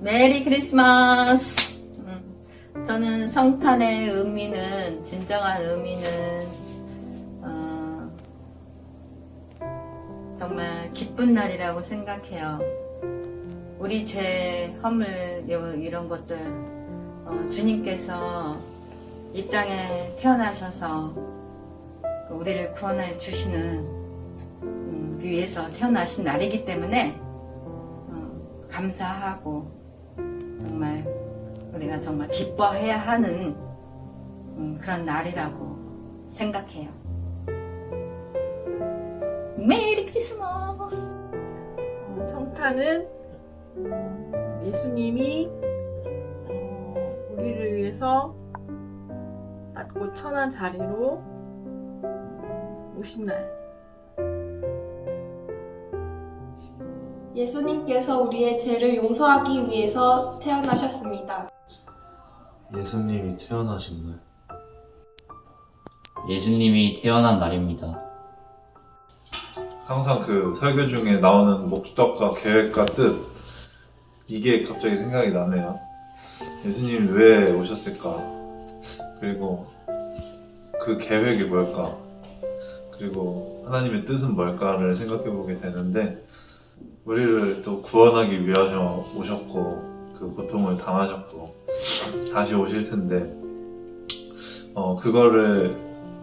메리 크리스마스! 저는 성탄의 의미는, 진정한 의미는 정말 기쁜 날이라고 생각해요. 우리 죄, 허물, 이런 것들 주님께서 이 땅에 태어나셔서 우리를 구원해 주시는 위해서 태어나신 날이기 때문에 감사하고 정말 우리가 정말 기뻐해야 하는 그런 날이라고 생각해요. 메리 크리스마스! 성탄은 예수님이 우리를 위해서 낮고 천한 자리로 오신 날. 예수님께서 우리의 죄를 용서하기 위해서 태어나셨습니다. 예수님이 태어나신 날. 예수님이 태어난 날입니다. 항상 그 설교 중에 나오는 목적과 계획과 뜻, 이게 갑자기 생각이 나네요. 예수님이 왜 오셨을까? 그리고 그 계획이 뭘까? 그리고 하나님의 뜻은 뭘까를 생각해 보게 되는데, 우리를 또 구원하기 위하여 오셨고 그 고통을 당하셨고 다시 오실 텐데, 그거를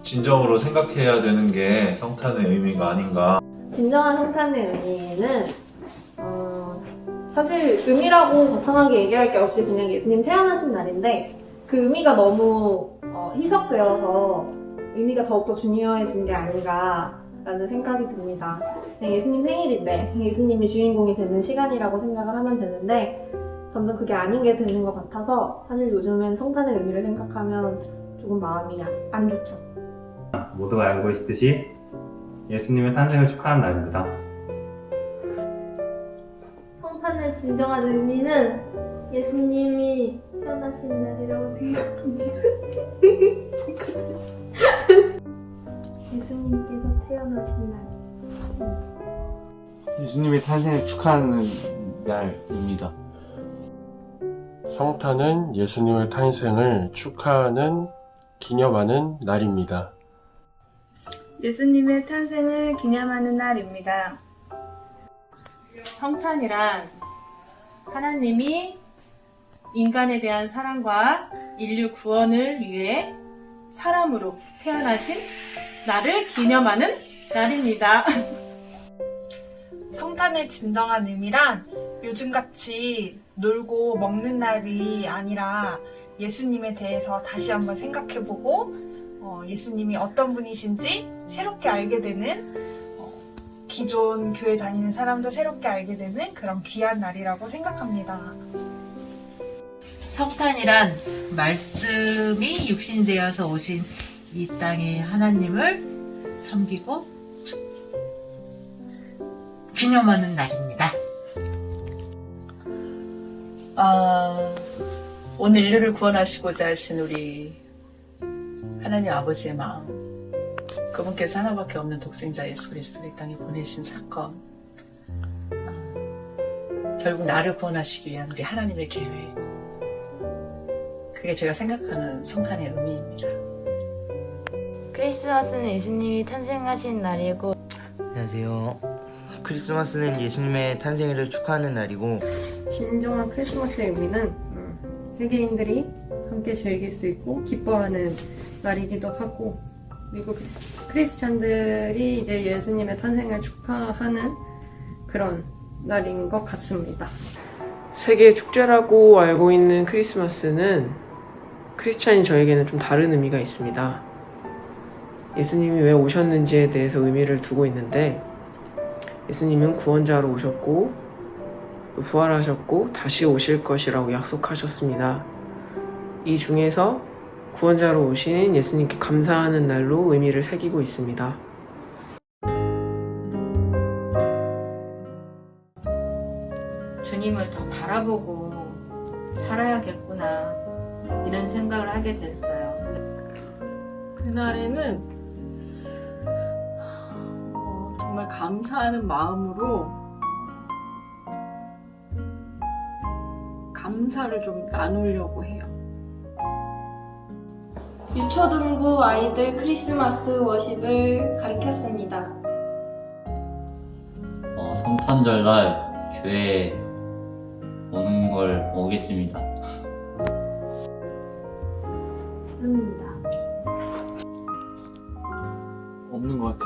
진정으로 생각해야 되는 게 성탄의 의미가 아닌가. 진정한 성탄의 의미는 사실 의미라고 거창하게 얘기할 게 없이 그냥 예수님 태어나신 날인데, 그 의미가 너무 희석되어서 의미가 더욱더 중요해진 게 아닌가라는 생각이 듭니다. 그냥 예수님 생일인데 예수님이 주인공이 되는 시간이라고 생각을 하면 되는데, 점점 그게 아닌 게 되는 것 같아서 사실 요즘엔 성탄의 의미를 생각하면 조금 마음이 안 좋죠. 모두가 알고 있듯이 예수님의 탄생을 축하하는 날입니다. 성탄의 진정한 의미는 예수님이 태어나신 날이라고 생각합니다. 예수님께서 태어나신 날. 예수님의 탄생을 축하하는 날입니다. 성탄은 예수님의 탄생을 축하하는, 기념하는 날입니다. 예수님의 탄생을 기념하는 날입니다. 성탄이란 하나님이 인간에 대한 사랑과 인류 구원을 위해 사람으로 태어나신 날을 기념하는 날입니다. 성탄의 진정한 의미란 요즘같이 놀고 먹는 날이 아니라 예수님에 대해서 다시 한번 생각해보고 예수님이 어떤 분이신지 새롭게 알게 되는, 기존 교회 다니는 사람도 새롭게 알게 되는 그런 귀한 날이라고 생각합니다. 성탄이란 말씀이 육신되어서 오신 이 땅의 하나님을 섬기고 기념하는 날입니다. 오늘 인류를 구원하시고자 하신 우리 하나님 아버지의 마음, 그분께서 하나밖에 없는 독생자 예수 그리스도를 이 땅에 보내신 사건, 결국 나를 구원하시기 위한 우리 하나님의 계획, 그게 제가 생각하는 성탄의 의미입니다. 크리스마스는 예수님이 탄생하신 날이고. 안녕하세요. 크리스마스는 예수님의 탄생일을 축하하는 날이고. 진정한 크리스마스의 의미는 세계인들이 함께 즐길 수 있고 기뻐하는 날이기도 하고, 미국 크리스찬들이 이제 예수님의 탄생을 축하하는 그런 날인 것 같습니다. 세계 축제라고 알고 있는 크리스마스는 크리스찬인 저에게는 좀 다른 의미가 있습니다. 예수님이 왜 오셨는지에 대해서 의미를 두고 있는데, 예수님은 구원자로 오셨고 부활하셨고 다시 오실 것이라고 약속하셨습니다. 이 중에서 구원자로 오신 예수님께 감사하는 날로 의미를 새기고 있습니다. 주님을 더 바라보고 살아야겠구나, 이런 생각을 하게 됐어요. 그날에는 정말 감사하는 마음으로 감사를 좀 나누려고 해요. 유초등부 아이들 크리스마스 워십을 가르쳤습니다. 성탄절날 교회에 오는 걸 오겠습니다. 없는 것 같아.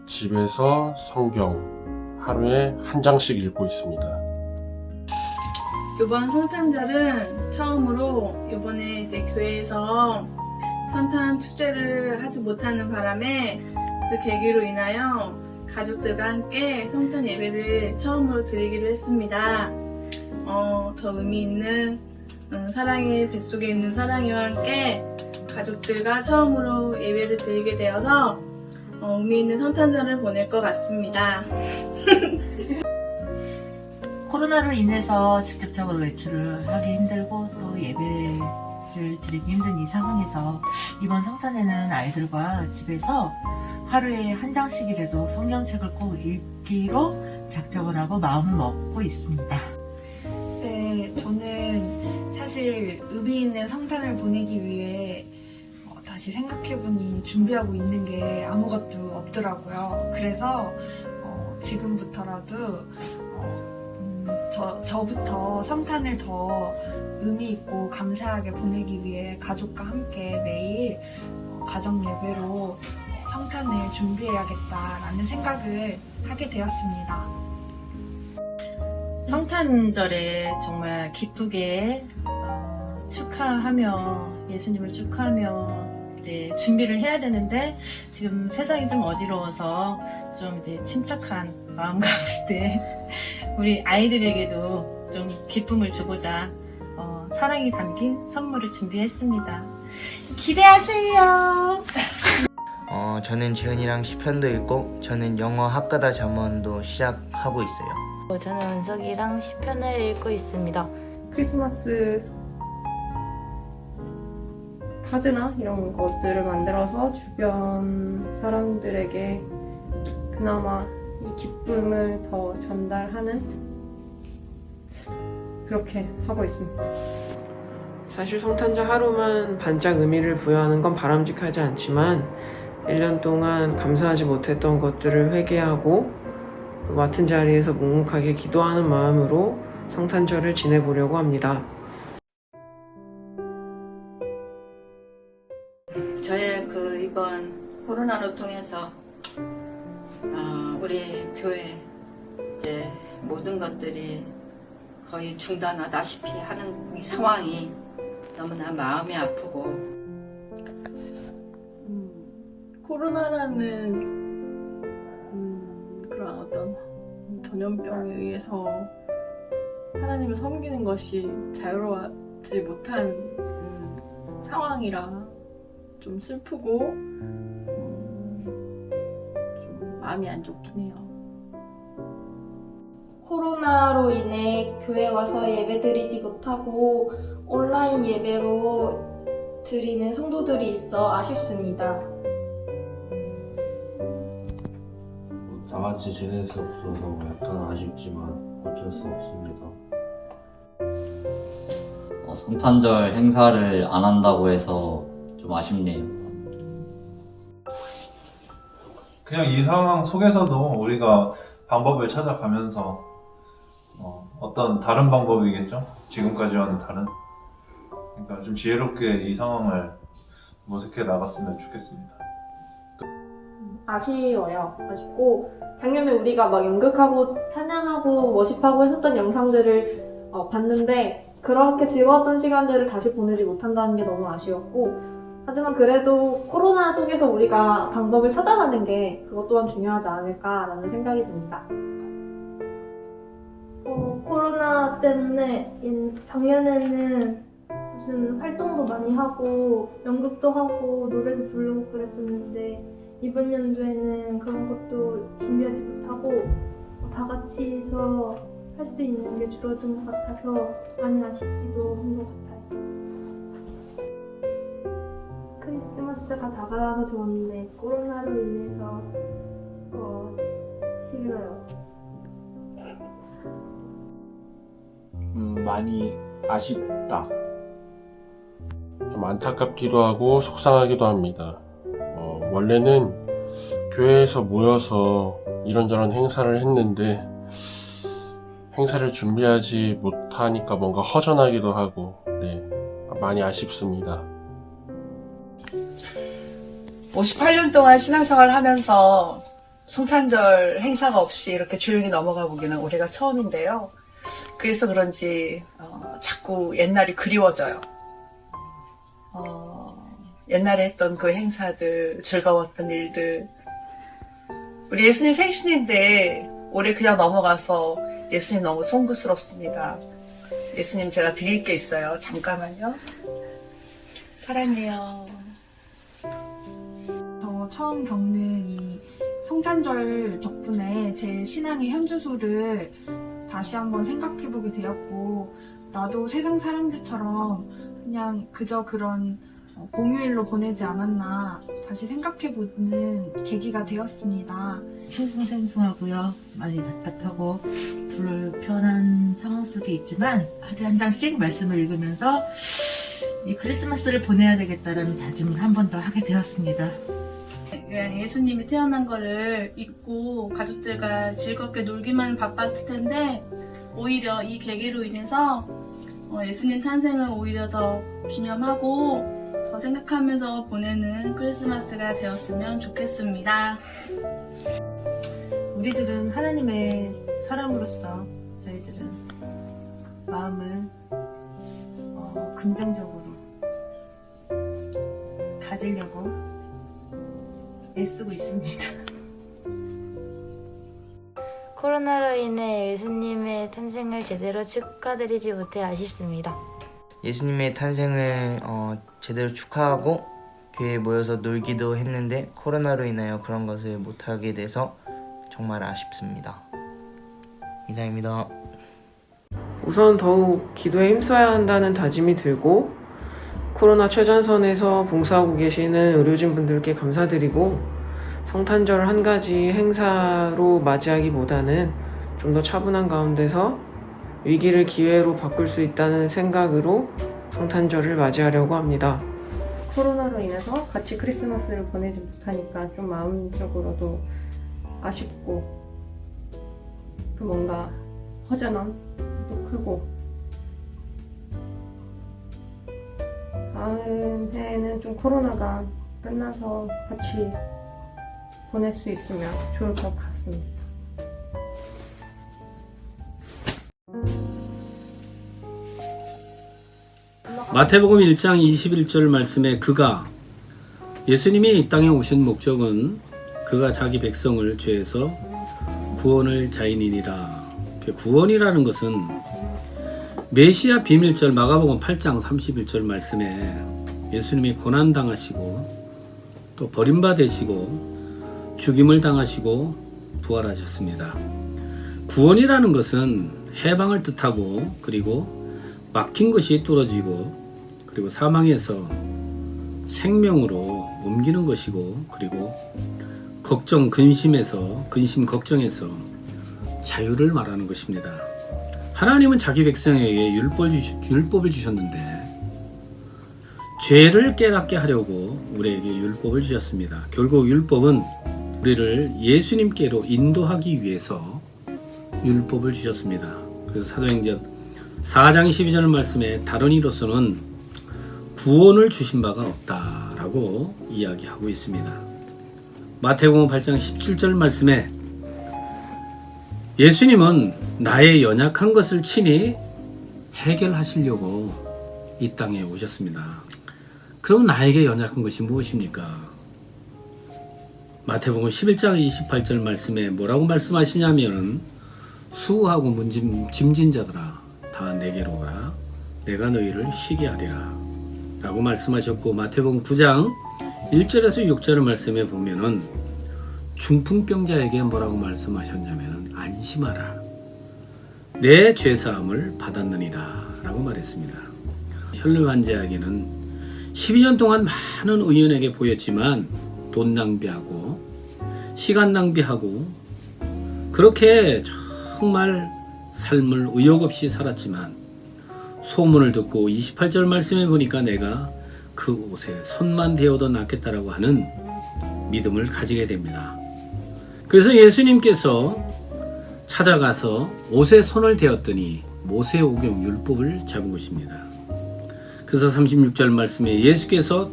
집에서 성경 하루에 한 장씩 읽고 있습니다. 이번 성탄절은 처음으로 이번에 이제 교회에서 성탄 축제를 하지 못하는 바람에 그 계기로 인하여 가족들과 함께 성탄 예배를 처음으로 드리기로 했습니다. 더 의미 있는 사랑의 뱃속에 있는 사랑이와 함께 가족들과 처음으로 예배를 드리게 되어서 의미 있는 성탄절을 보낼 것 같습니다. 코로나로 인해서 직접적으로 외출을 하기 힘들고 또 예배를 드리기 힘든 이 상황에서 이번 성탄에는 아이들과 집에서 하루에 한 장씩이라도 성경책을 꼭 읽기로 작정을 하고 마음을 먹고 있습니다. 네, 저는 사실 의미 있는 성탄을 보내기 위해 다시 생각해보니 준비하고 있는 게 아무것도 없더라고요. 그래서 지금부터라도 저부터 성탄을 더 의미 있고 감사하게 보내기 위해 가족과 함께 매일 가정 예배로 성탄을 준비해야겠다라는 생각을 하게 되었습니다. 성탄절에 정말 기쁘게 축하하며 예수님을 축하하며 이제 준비를 해야 되는데 지금 세상이 좀 어지러워서 좀 이제 침착한 마음 가운데 우리 아이들에게도 좀 기쁨을 주고자 사랑이 담긴 선물을 준비했습니다. 기대하세요. 저는 재은이랑 시편도 읽고 저는 영어 학가다 잠언도 시작하고 있어요. 저는 원석이랑 시편을 읽고 있습니다. 크리스마스 카드나 이런 것들을 만들어서 주변 사람들에게 그나마 이 기쁨을 더 전달하는 그렇게 하고 있습니다. 사실 성탄절 하루만 반짝 의미를 부여하는 건 바람직하지 않지만 1년 동안 감사하지 못했던 것들을 회개하고 맡은 자리에서 묵묵하게 기도하는 마음으로 성탄절을 지내보려고 합니다. 저의 이번 코로나로 통해서 우리 교회 이제 모든 것들이 거의 중단하다시피 하는 이 상황이 너무나 마음이 아프고 코로나라는 그런 어떤 전염병에 의해서 하나님을 섬기는 것이 자유로워지 못한 상황이라 좀 슬프고 좀 마음이 안 좋긴 해요. 코로나로 인해 교회 와서 예배 드리지 못하고 온라인 예배로 드리는 성도들이 있어 아쉽습니다. 다 같이 지낼 수 없어서 약간 아쉽지만 어쩔 수 없습니다. 성탄절 행사를 안 한다고 해서 좀 아쉽네요. 그냥 이 상황 속에서도 우리가 방법을 찾아가면서 어떤 다른 방법이겠죠? 지금까지와는 다른. 그러니까 좀 지혜롭게 이 상황을 모색해 나갔으면 좋겠습니다. 아쉬워요. 아쉽고 작년에 우리가 막 연극하고 찬양하고 워십하고 했었던 영상들을 봤는데 그렇게 즐거웠던 시간들을 다시 보내지 못한다는 게 너무 아쉬웠고 하지만 그래도 코로나 속에서 우리가 방법을 찾아가는 게 그것 또한 중요하지 않을까라는 생각이 듭니다. 코로나 때문에 작년에는 무슨 활동도 많이 하고 연극도 하고 노래도 부르고 그랬었는데 이번 연도에는 그런 것도 준비하지 못하고 다 같이 해서 할 수 있는 게 줄어든 것 같아서 많이 아쉽기도 한 것 같아요. 크리스마스가 다가와서 좋은데 코로나로 인해서 싫어요. 좀 많이 아쉽다. 좀 안타깝기도 하고 속상하기도 합니다. 원래는 교회에서 모여서 이런저런 행사를 했는데 행사를 준비하지 못하니까 뭔가 허전하기도 하고 많이 아쉽습니다. 58년 동안 신앙생활을 하면서 성탄절 행사가 없이 이렇게 조용히 넘어가 보기는 올해가 처음인데요. 그래서 그런지 자꾸 옛날이 그리워져요. 옛날에 했던 그 행사들, 즐거웠던 일들. 우리 예수님 생신인데 올해 그냥 넘어가서 예수님 너무 송구스럽습니다. 예수님 제가 드릴 게 있어요. 잠깐만요. 사랑해요. 저 처음 겪는 이 성탄절 덕분에 제 신앙의 현주소를 다시 한번 생각해보게 되었고, 나도 세상 사람들처럼 그냥 그저 그런 공휴일로 보내지 않았나 다시 생각해보는 계기가 되었습니다. 싱숭생숭하고요. 많이 답답하고 불편한 상황 속에 있지만 하루에 한 장씩 말씀을 읽으면서 이 크리스마스를 보내야 되겠다는 다짐을 한 번 더 하게 되었습니다. 예수님이 태어난 거를 잊고 가족들과 즐겁게 놀기만 바빴을 텐데 오히려 이 계기로 인해서 예수님 탄생을 오히려 더 기념하고 더 생각하면서 보내는 크리스마스가 되었으면 좋겠습니다. 우리들은 하나님의 사람으로서 저희들은 마음을 긍정적으로 가지려고 애쓰고 있습니다. 코로나로 인해 예수님의 탄생을 제대로 축하드리지 못해 아쉽습니다. 예수님의 탄생을 제대로 축하하고 교회에 모여서 놀기도 했는데 코로나로 인하여 그런 것을 못하게 돼서 정말 아쉽습니다. 이상입니다. 우선 더욱 기도에 힘써야 한다는 다짐이 들고 코로나 최전선에서 봉사하고 계시는 의료진분들께 감사드리고 성탄절을 한 가지 행사로 맞이하기보다는 좀 더 차분한 가운데서 위기를 기회로 바꿀 수 있다는 생각으로 성탄절을 맞이하려고 합니다. 코로나로 인해서 같이 크리스마스를 보내지 못하니까 좀 마음적으로도 아쉽고 그 뭔가 허전함도 크고 다음 해에는 좀 코로나가 끝나서 같이 보낼 수 있으면 좋을 것 같습니다. 마태복음 1장 21절 말씀에 그가 예수님이 이 땅에 오신 목적은 그가 자기 백성을 죄에서 구원을 자인이니라. 구원이라는 것은 메시아 비밀절 마가복음 8장 31절 말씀에 예수님이 고난당하시고 또 버림받으시고 죽임을 당하시고 부활하셨습니다. 구원이라는 것은 해방을 뜻하고 그리고 막힌 것이 뚫어지고 그리고 사망에서 생명으로 옮기는 것이고 그리고 걱정, 근심, 걱정에서 자유를 말하는 것입니다. 하나님은 자기 백성에게 율법을 주셨는데 죄를 깨닫게 하려고 우리에게 율법을 주셨습니다. 결국 율법은 우리를 예수님께로 인도하기 위해서 율법을 주셨습니다. 그래서 사도행전 4장 12절 말씀에 다른 이로서는 구원을 주신 바가 없다라고 이야기하고 있습니다. 마태복음 8장 17절 말씀에 예수님은 나의 연약한 것을 친히 해결하시려고 이 땅에 오셨습니다. 그럼 나에게 연약한 것이 무엇입니까? 마태복음 11장 28절 말씀에 뭐라고 말씀하시냐면 수고하고 짐진 자들아 다 내게로 오라 내가 너희를 쉬게 하리라 라고 말씀하셨고, 마태복음 9장 1절에서 6절 말씀에 보면은 중풍병자에게 뭐라고 말씀하셨냐면 안심하라 내 죄사함을 받았느니라 라고 말했습니다. 혈류 환자에게는 12년 동안 많은 의원에게 보였지만 돈 낭비하고 시간 낭비하고 그렇게 정말 삶을 의욕 없이 살았지만 소문을 듣고 28절 말씀에 보니까 내가 그 옷에 손만 대어도 낫겠다라고 하는 믿음을 가지게 됩니다. 그래서 예수님께서 찾아가서 옷에 손을 대었더니 모세오경 율법을 잡은 것입니다. 그래서 36절 말씀에 예수께서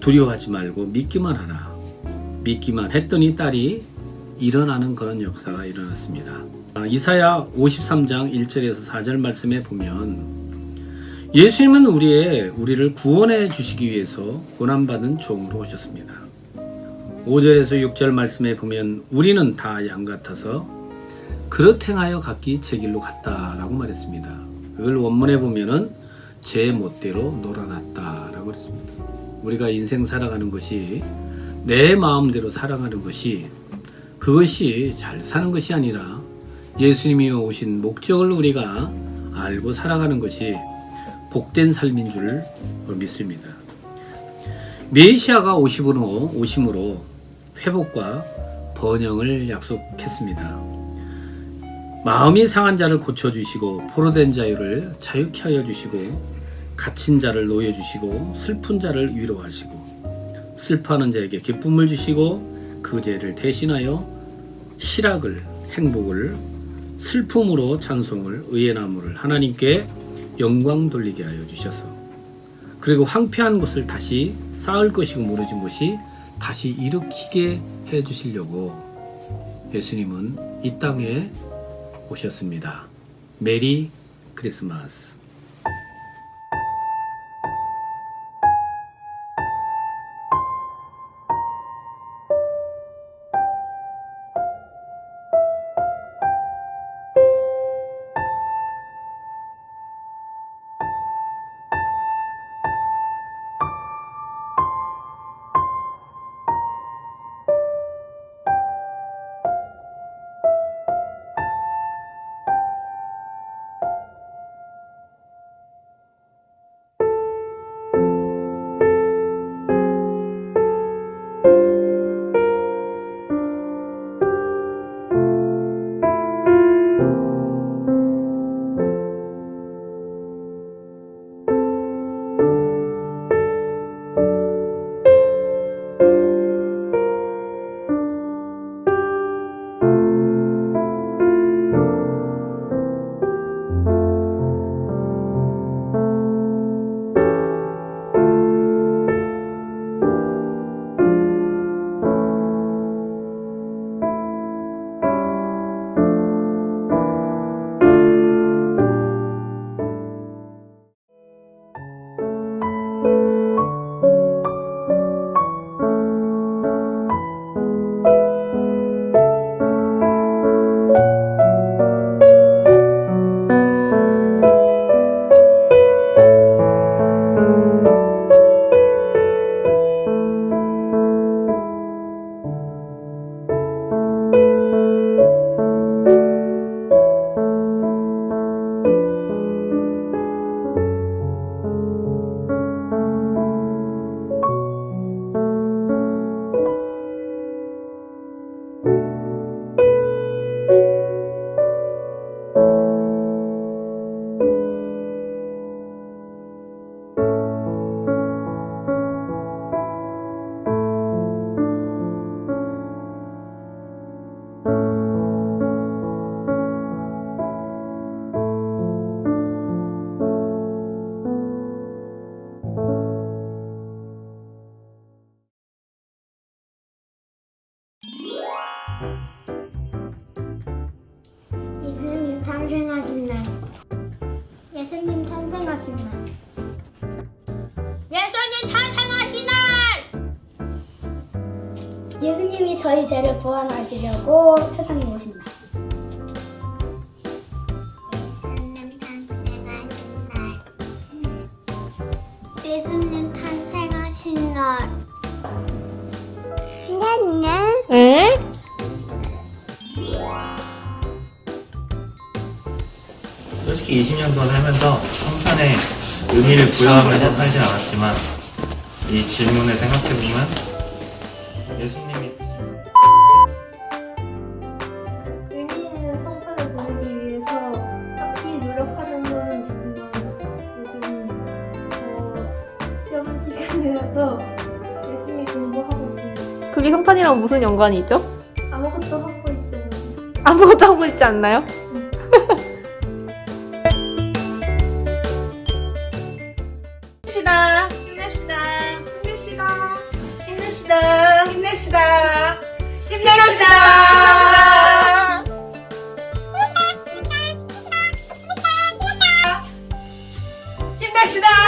두려워하지 말고 믿기만 하라. 믿기만 했더니 딸이 일어나는 그런 역사가 일어났습니다. 이사야 53장 1절에서 4절 말씀에 보면 예수님은 우리를 구원해 주시기 위해서 고난받은 종으로 오셨습니다. 5절에서 6절 말씀에 보면 우리는 다 양 같아서 그릇 행하여 각기 제 길로 갔다라고 말했습니다. 그걸 원문에 보면은 제 멋대로 놀아났다라고 그랬습니다. 우리가 인생 살아가는 것이 내 마음대로 살아가는 것이 그것이 잘 사는 것이 아니라 예수님이 오신 목적을 우리가 알고 살아가는 것이 복된 삶인 줄 믿습니다. 메시아가 오심으로 회복과 번영을 약속했습니다. 마음이 상한 자를 고쳐주시고 포로된 자유를 자유케 하여 주시고 갇힌 자를 놓여주시고 슬픈 자를 위로하시고 슬퍼하는 자에게 기쁨을 주시고 그 죄를 대신하여 실학을 행복을 슬픔으로 찬송을 의의 나무를 하나님께 영광 돌리게 하여 주셔서 그리고 황폐한 것을 다시 쌓을 것이고 무너진 것이 다시 일으키게 해 주시려고 예수님은 이 땅에 오셨습니다. 메리 크리스마스. 예수님 탄생하신 날. 예수님 탄생하신 날. 예수님 탄생하신 날. 예수님이 저희 죄를 구원하시려고 세상에 오신 날. 예수님 탄생하신 날. 네? 솔직히 20년 동안 살면서 성탄에 의미를 부여하면서 살진 않았지만 이 질문을 생각해보면 예수님이 의미 있는 성탄을 보내기 위해서 딱히 노력하는 건 없지만 그게 성탄이랑 무슨 연관이 있죠? 아무것도 하고 있어요. 아무것도 하고 있지 않나요? 힘냅시다. 힘냅시다. 힘냅시다. 힘냅시다. 힘냅시다. 힘냅시다. 힘냅시다.